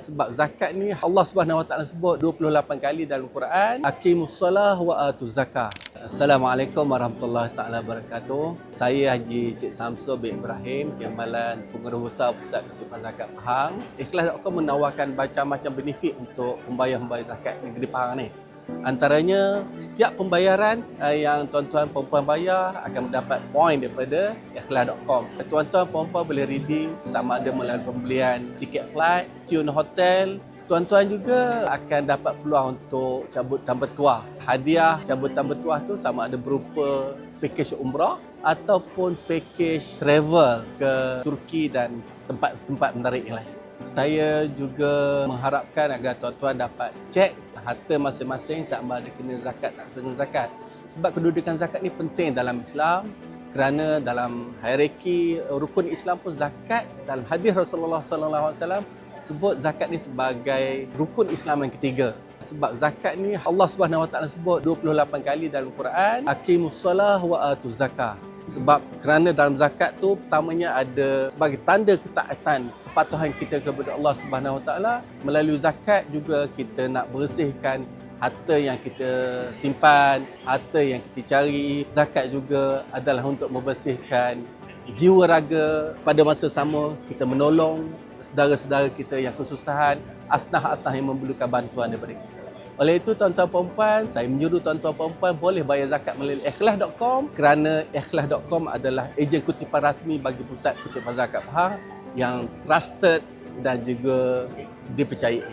Sebab zakat ni Allah Subhanahu Wa Taala sebut 28 kali dalam Quran. Aqimussolah wa atuz zakah. Assalamualaikum warahmatullahi taala wabarakatuh. Saya Haji Cik Samsul bin Ibrahim, Timbalan Pengurus Besar Pusat Ketutupan Zakat Pahang. Ikhlas.com menawarkan macam-macam benefit untuk pembayar-pembayar zakat negeri Pahang ni. Antaranya, setiap pembayaran yang tuan-tuan perempuan bayar akan mendapat poin daripada ikhlas.com. Tuan-tuan perempuan boleh redeem sama ada melalui pembelian tiket flight, tune hotel. Tuan-tuan juga akan dapat peluang untuk cabutan bertuah. Hadiah cabutan bertuah tu sama ada berupa pakej umrah ataupun pakej travel ke Turki dan tempat-tempat menarik yang lain. Saya juga mengharapkan agar tuan-tuan dapat cek harta masing-masing sama ada kena zakat tak kena zakat. Sebab kedudukan zakat ni penting dalam Islam kerana dalam hierarki rukun Islam pun zakat dalam hadis Rasulullah sallallahu alaihi wasallam sebut zakat ni sebagai rukun Islam yang ketiga. Sebab zakat ni Allah Subhanahu Wa Taala sebut 28 kali dalam Quran. Aqimussolah wa atuz zakah. Sebab kerana dalam zakat tu pertamanya ada sebagai tanda ketaatan kepatuhan kita kepada Allah Subhanahu Wa Taala. Melalui zakat juga kita nak bersihkan harta yang kita simpan, harta yang kita cari. Zakat juga adalah untuk membersihkan jiwa raga. Pada masa sama kita menolong saudara-saudara kita yang kesusahan, asnah-asnah yang memerlukan bantuan daripada kita. Oleh itu, tuan-tuan perempuan, saya menjuru tuan-tuan perempuan boleh bayar zakat melalui ikhlas.com kerana ikhlas.com adalah ejen kutipan rasmi bagi Pusat Kutipan Zakat Pahang yang trusted dan juga dipercayai.